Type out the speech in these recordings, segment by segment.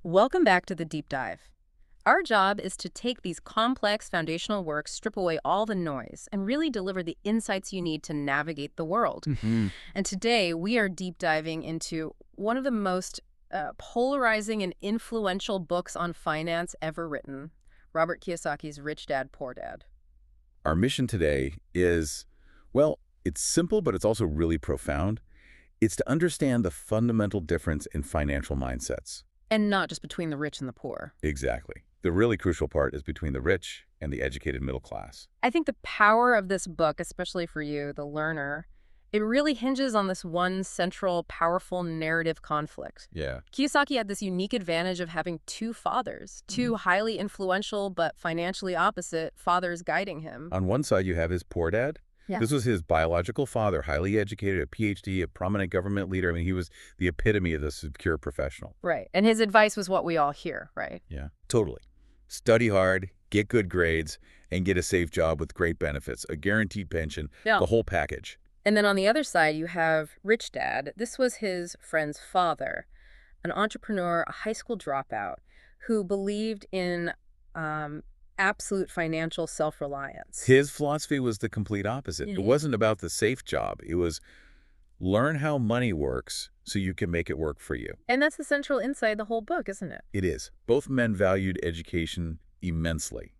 Welcome back to the deep dive. Our job is to take these complex foundational works, strip away all the noise, and really deliver the insights you need to navigate the world. Hmm. And today we are deep diving into one of the most polarizing and influential books on finance ever written, Robert Kiyosaki's Rich Dad, Poor Dad. Our mission today is, well, it's simple, but it's also really profound. It's to understand the fundamental difference in financial mindsets. And not just between the rich and the poor. Exactly. The really crucial part is between the rich and the educated middle class. I think the power of this book, especially for you, the learner, it really hinges on this one central, powerful narrative conflict. Yeah. Kiyosaki had this unique advantage of having two fathers, two highly influential but financially opposite fathers guiding him. On one side, you have his poor dad. Yeah. This was his biological father, highly educated, a PhD, a prominent government leader. I mean, he was the epitome of the secure professional. Right. And his advice was what we all hear, right? Yeah, totally. Study hard, get good grades, and get a safe job with great benefits, a guaranteed pension, Yeah. the whole package. And then on the other side, you have Rich Dad. This was his friend's father, an entrepreneur, a high school dropout, who believed in absolute financial self-reliance. His philosophy was the complete opposite. It Yeah. wasn't about the safe job. It was learn how money works so you can make it work for you. And that's the central insight of the whole book, isn't it? It is. Both men valued education immensely,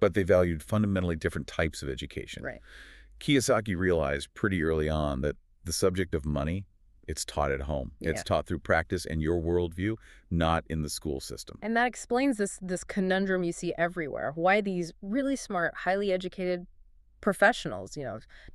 but they valued fundamentally different types of education. Right. Kiyosaki realized pretty early on that the subject of money, it's taught at home. Yeah. It's taught through practice and your worldview, not in the school system. And that explains this conundrum you see everywhere. Why these really smart, highly educated professionals,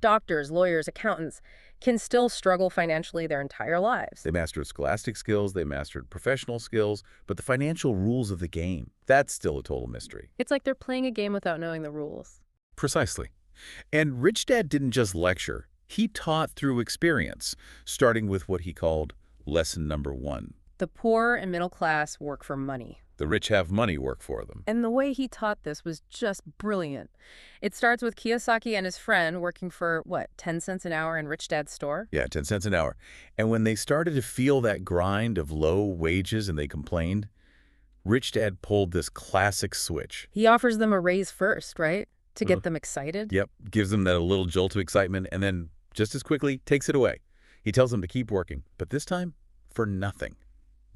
doctors, lawyers, accountants, can still struggle financially their entire lives. They mastered scholastic skills, they mastered professional skills, but the financial rules of the game, that's still a total mystery. It's like they're playing a game without knowing the rules. Precisely. And Rich Dad didn't just lecture. He taught through experience, starting with what he called lesson number 1. The poor and middle class work for money. The rich have money work for them. And the way he taught this was just brilliant. It starts with Kiyosaki and his friend working for, 10 cents an hour in Rich Dad's store? Yeah, 10 cents an hour. And when they started to feel that grind of low wages and they complained, Rich Dad pulled this classic switch. He offers them a raise first, right? To get them excited? Yep, gives them that a little jolt of excitement and then just as quickly takes it away. He tells them to keep working, but this time for nothing.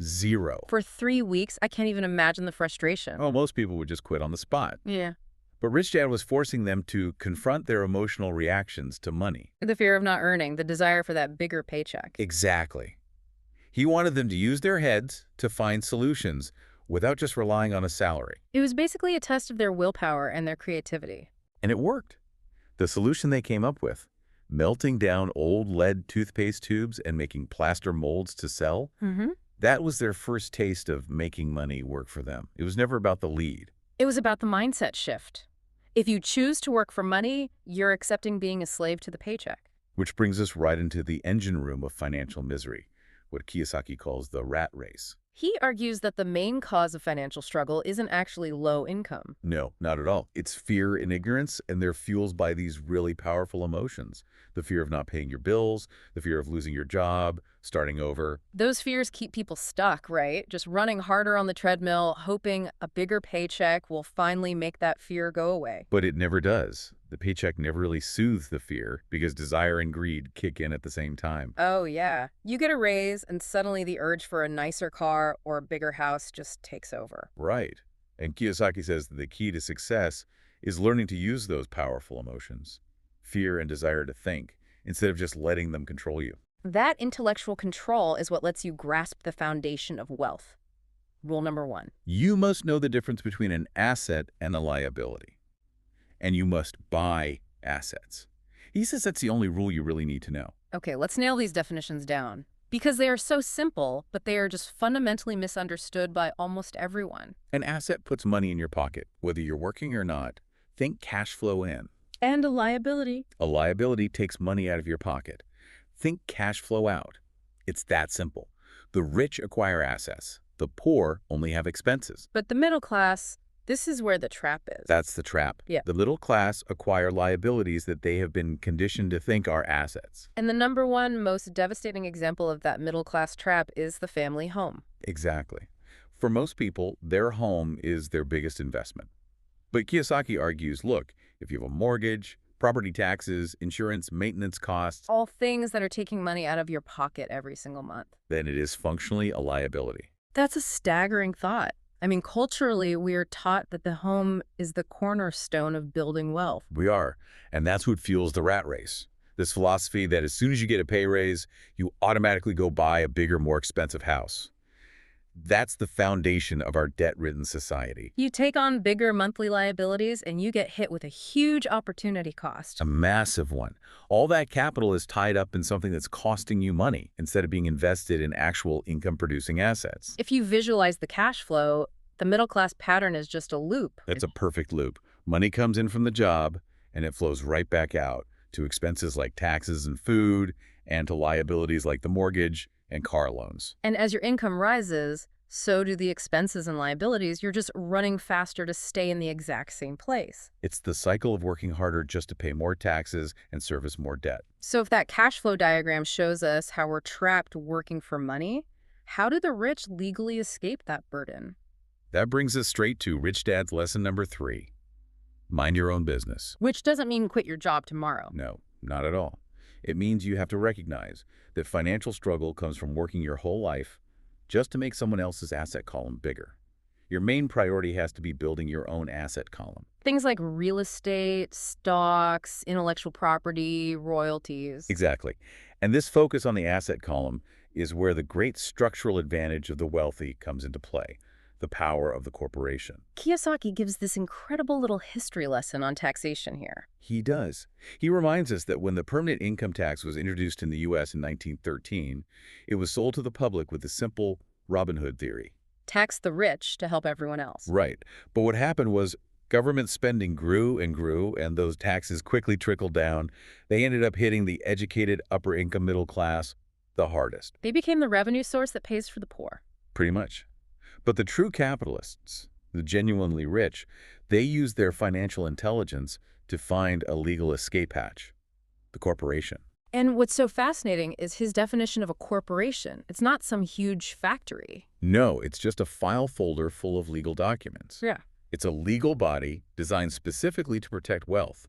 Zero. For 3 weeks, I can't even imagine the frustration. Oh, most people would just quit on the spot. Yeah. But Rich Dad was forcing them to confront their emotional reactions to money. The fear of not earning, the desire for that bigger paycheck. Exactly. He wanted them to use their heads to find solutions without just relying on a salary. It was basically a test of their willpower and their creativity. And it worked. The solution they came up with, melting down old lead toothpaste tubes and making plaster molds to sell, that was their first taste of making money work for them. It was never about the lead. It was about the mindset shift. If you choose to work for money, you're accepting being a slave to the paycheck. Which brings us right into the engine room of financial misery, what Kiyosaki calls the rat race. He argues that the main cause of financial struggle isn't actually low income. No, not at all. It's fear and ignorance, and they're fueled by these really powerful emotions. The fear of not paying your bills, the fear of losing your job, starting over. Those fears keep people stuck, right? Just running harder on the treadmill, hoping a bigger paycheck will finally make that fear go away. But it never does. The paycheck never really soothes the fear because desire and greed kick in at the same time. Oh, yeah. You get a raise, and suddenly the urge for a nicer car or a bigger house just takes over. Right. And Kiyosaki says that the key to success is learning to use those powerful emotions, fear and desire to think, instead of just letting them control you. That intellectual control is what lets you grasp the foundation of wealth. Rule number 1. You must know the difference between an asset and a liability. And you must buy assets. He says that's the only rule you really need to know. Okay, let's nail these definitions down. Because they are so simple, but they are just fundamentally misunderstood by almost everyone. An asset puts money in your pocket, whether you're working or not. Think cash flow in. And a liability. A liability takes money out of your pocket. Think cash flow out. It's that simple. The rich acquire assets. The poor only have expenses. But the middle class, this is where the trap is. That's the trap. Yeah. The middle class acquire liabilities that they have been conditioned to think are assets. And the number one most devastating example of that middle class trap is the family home. Exactly. For most people, their home is their biggest investment. But Kiyosaki argues, look, if you have a mortgage, property taxes, insurance, maintenance costs, All things that are taking money out of your pocket every single month. then it is functionally a liability. That's a staggering thought. I mean, culturally, we are taught that the home is the cornerstone of building wealth. We are, and that's what fuels the rat race. This philosophy that as soon as you get a pay raise, you automatically go buy a bigger, more expensive house. That's the foundation of our debt-ridden society. You take on bigger monthly liabilities and you get hit with a huge opportunity cost. A massive one. All that capital is tied up in something that's costing you money instead of being invested in actual income-producing assets. If you visualize the cash flow, the middle-class pattern is just a loop. That's a perfect loop. Money comes in from the job, and it flows right back out to expenses like taxes and food, and to liabilities like the mortgage and car loans. And as your income rises, so do the expenses and liabilities. You're just running faster to stay in the exact same place. It's the cycle of working harder just to pay more taxes and service more debt. So if that cash flow diagram shows us how we're trapped working for money, how do the rich legally escape that burden? That brings us straight to Rich Dad's lesson number 3. Mind your own business. Which doesn't mean quit your job tomorrow. No, not at all. It means you have to recognize that financial struggle comes from working your whole life just to make someone else's asset column bigger. Your main priority has to be building your own asset column. Things like real estate, stocks, intellectual property, royalties. Exactly. And this focus on the asset column is where the great structural advantage of the wealthy comes into play, the power of the corporation. Kiyosaki gives this incredible little history lesson on taxation here. He does. He reminds us that when the permanent income tax was introduced in the U.S. in 1913, it was sold to the public with the simple Robin Hood theory. Tax the rich to help everyone else. Right. But what happened was government spending grew and grew, and those taxes quickly trickled down. They ended up hitting the educated upper income middle class the hardest. They became the revenue source that pays for the poor. Pretty much. But the true capitalists, the genuinely rich, they use their financial intelligence to find a legal escape hatch, the corporation. And what's so fascinating is his definition of a corporation. It's not some huge factory. No, it's just a file folder full of legal documents. Yeah. It's a legal body designed specifically to protect wealth.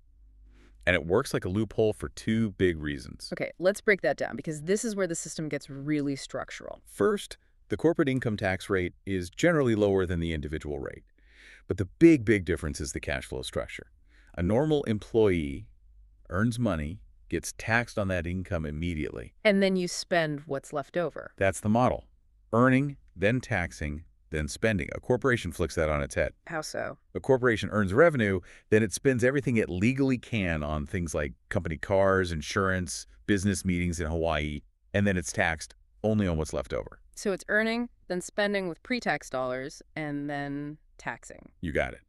And it works like a loophole for 2 big reasons. Okay, let's break that down because this is where the system gets really structural. First, the corporate income tax rate is generally lower than the individual rate. But the big difference is the cash flow structure. A normal employee earns money, gets taxed on that income immediately. And then you spend what's left over. That's the model. Earning, then taxing, then spending. A corporation flips that on its head. How so? A corporation earns revenue, then it spends everything it legally can on things like company cars, insurance, business meetings in Hawaii, and then it's taxed only on what's left over. So it's earning, then spending with pre-tax dollars, and then taxing. You got it.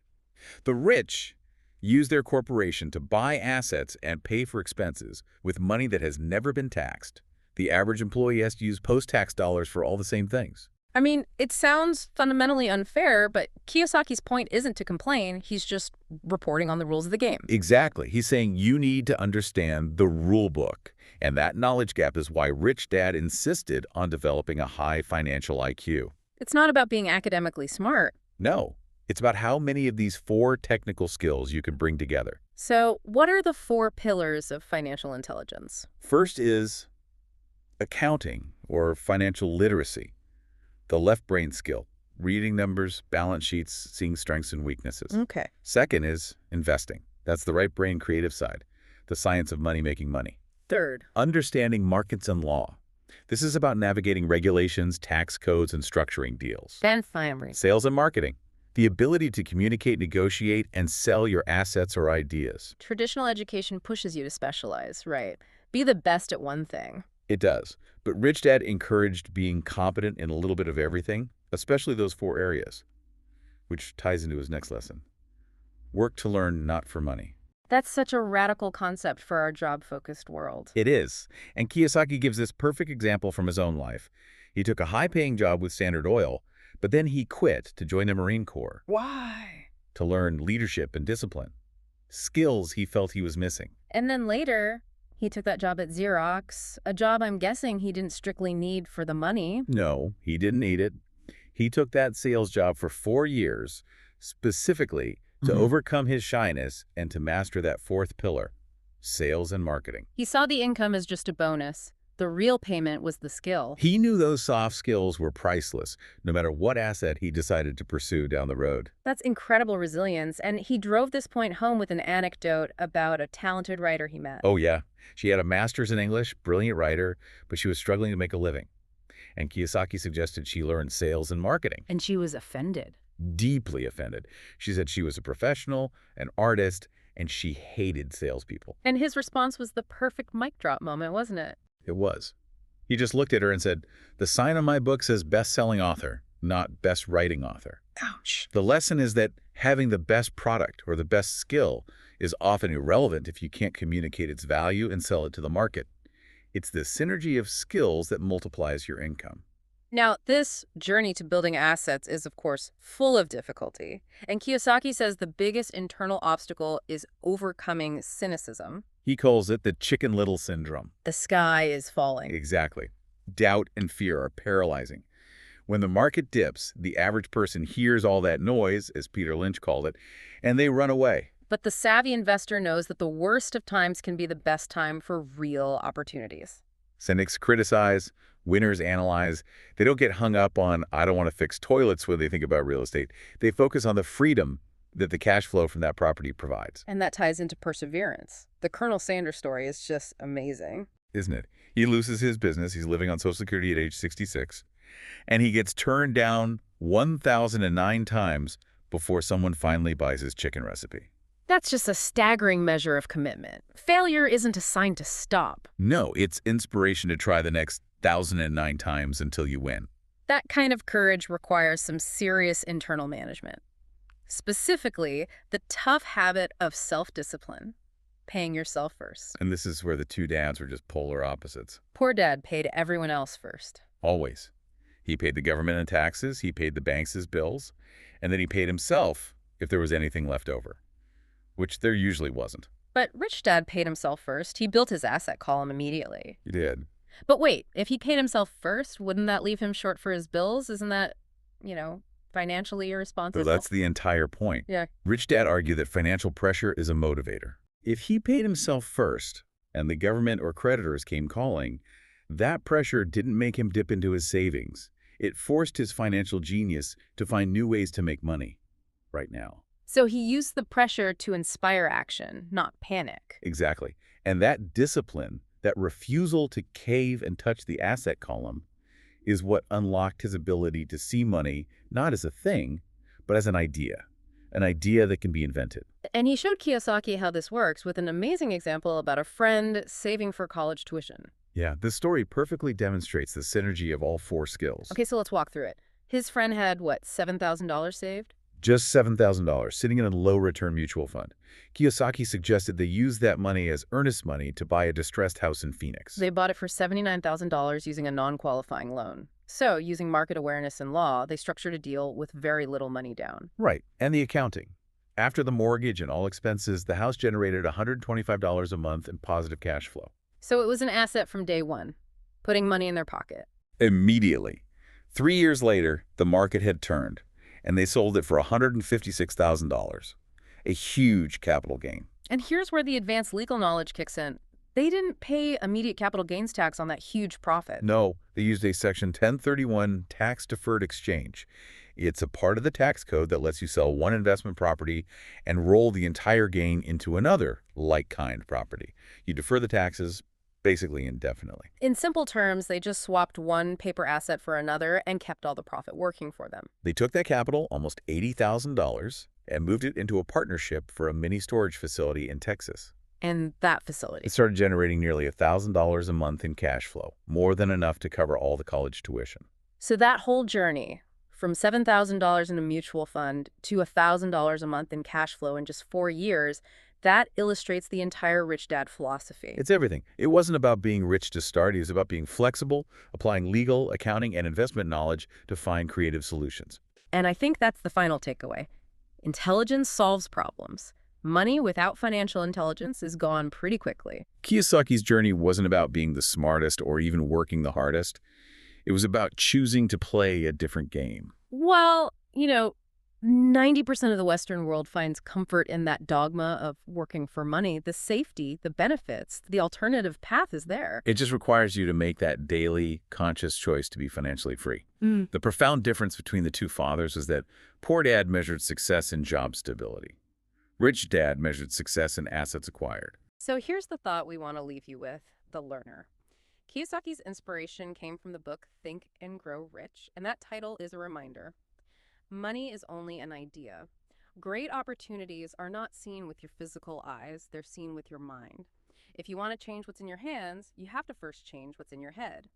The rich use their corporation to buy assets and pay for expenses with money that has never been taxed. The average employee has to use post-tax dollars for all the same things. I mean, it sounds fundamentally unfair, but Kiyosaki's point isn't to complain. He's just reporting on the rules of the game. Exactly. He's saying you need to understand the rule book. And that knowledge gap is why Rich Dad insisted on developing a high financial IQ. It's not about being academically smart. No, it's about how many of these 4 technical skills you can bring together. So what are the 4 pillars of financial intelligence? First is accounting or financial literacy, the left brain skill, reading numbers, balance sheets, seeing strengths and weaknesses. Okay. Second is investing. That's the right brain creative side, the science of money making money. Third, Understanding markets and law. This is about navigating regulations, tax codes, and structuring deals. then finally, Sales and marketing. The ability to communicate, negotiate, and sell your assets or ideas. traditional education pushes you to specialize, right? Be the best at one thing. It does. But Rich Dad encouraged being competent in a little bit of everything, especially those 4 areas, which ties into his next lesson. Work to learn, not for money. That's such a radical concept for our job-focused world. It is. And Kiyosaki gives this perfect example from his own life. He took a high-paying job with Standard Oil, but then he quit to join the Marine Corps Why? to learn leadership and discipline, skills he felt he was missing. And then later, he took that job at Xerox, a job I'm guessing he didn't strictly need for the money. No, he didn't need it. He took that sales job for 4 years, specifically to overcome his shyness and to master that fourth pillar, sales and marketing. He saw the income as just a bonus. The real payment was the skill. He knew those soft skills were priceless, no matter what asset he decided to pursue down the road. That's incredible resilience, and he drove this point home with an anecdote about a talented writer he met. Oh yeah, she had a master's in English, brilliant writer, but she was struggling to make a living. And Kiyosaki suggested she learn sales and marketing. And she was offended. Deeply offended. She said she was a professional, an artist, and she hated salespeople. And his response was the perfect mic drop moment, wasn't it? It was. He just looked at her and said, "The sign on my book says best-selling author, not best writing author." Ouch. The lesson is that having the best product or the best skill is often irrelevant if you can't communicate its value and sell it to the market. It's the synergy of skills that multiplies your income. Now, this journey to building assets is, of course, full of difficulty. And Kiyosaki says the biggest internal obstacle is overcoming cynicism. He calls it the Chicken Little syndrome. The sky is falling. Exactly. Doubt and fear are paralyzing. When the market dips, the average person hears all that noise, as Peter Lynch called it, and they run away. But the savvy investor knows that the worst of times can be the best time for real opportunities. Cynics criticize, winners analyze. They don't get hung up on, "I don't want to fix toilets" when they think about real estate. They focus on the freedom that the cash flow from that property provides. And that ties into perseverance. The Colonel Sanders story is just amazing. Isn't it? He loses his business. He's living on Social Security at age 66. And he gets turned down 1,009 times before someone finally buys his chicken recipe. That's just a staggering measure of commitment. Failure isn't a sign to stop. No, it's inspiration to try the next 1,009 times until you win. That kind of courage requires some serious internal management. Specifically, the tough habit of self-discipline, paying yourself first. And this is where the two dads were just polar opposites. Poor Dad paid everyone else first. Always. He paid the government in taxes, he paid the banks his bills, and then he paid himself if there was anything left over, which there usually wasn't. But Rich Dad paid himself first. He built his asset column immediately. He did. But wait, if he paid himself first, wouldn't that leave him short for his bills? Isn't that, financially irresponsible? So that's the entire point. Yeah. Rich Dad argued that financial pressure is a motivator. If he paid himself first, and the government or creditors came calling, that pressure didn't make him dip into his savings. It forced his financial genius to find new ways to make money right now. So he used the pressure to inspire action, not panic. Exactly. And that discipline, that refusal to cave and touch the asset column, is what unlocked his ability to see money not as a thing, but as an idea that can be invented. And he showed Kiyosaki how this works with an amazing example about a friend saving for college tuition. Yeah, this story perfectly demonstrates the synergy of all four skills. Okay, so let's walk through it. His friend had, what, $7,000 saved? Just $7,000 sitting in a low-return mutual fund. Kiyosaki suggested they use that money as earnest money to buy a distressed house in Phoenix. They bought it for $79,000 using a non-qualifying loan. So, using market awareness and law, they structured a deal with very little money down. Right, and the accounting. After the mortgage and all expenses, the house generated $125 a month in positive cash flow. So it was an asset from day one, putting money in their pocket. Immediately. 3 years later, the market had turned, and they sold it for $156,000. A huge capital gain. And here's where the advanced legal knowledge kicks in. They didn't pay immediate capital gains tax on that huge profit. No, they used a Section 1031 tax-deferred exchange. It's a part of the tax code that lets you sell one investment property and roll the entire gain into another like-kind property. You defer the taxes basically indefinitely. In simple terms, they just swapped one paper asset for another and kept all the profit working for them. They took that capital, almost $80,000, and moved it into a partnership for a mini storage facility in Texas. And that facility. It started generating nearly $1,000 a month in cash flow, more than enough to cover all the college tuition. So that whole journey, from $7,000 in a mutual fund to $1,000 a month in cash flow in just 4 years, that illustrates the entire Rich Dad philosophy. It's everything. It wasn't about being rich to start. It was about being flexible, applying legal, accounting, and investment knowledge to find creative solutions. And I think that's the final takeaway. Intelligence solves problems. Money without financial intelligence is gone pretty quickly. Kiyosaki's journey wasn't about being the smartest or even working the hardest. It was about choosing to play a different game. Well, 90% of the Western world finds comfort in that dogma of working for money. The safety, the benefits, the alternative path is there. It just requires you to make that daily, conscious choice to be financially free. Mm. The profound difference between the two fathers is that poor dad measured success in job stability. Rich dad measured success in assets acquired. So here's the thought we want to leave you with: the learner. Kiyosaki's inspiration came from the book Think and Grow Rich, and that title is a reminder. Money is only an idea. Great opportunities are not seen with your physical eyes, they're seen with your mind. If you want to change what's in your hands, you have to first change what's in your head.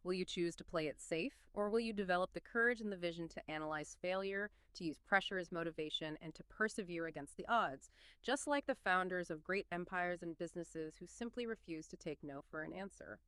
Will you choose to play it safe, or will you develop the courage and the vision to analyze failure, to use pressure as motivation, and to persevere against the odds, just like the founders of great empires and businesses who simply refuse to take no for an answer?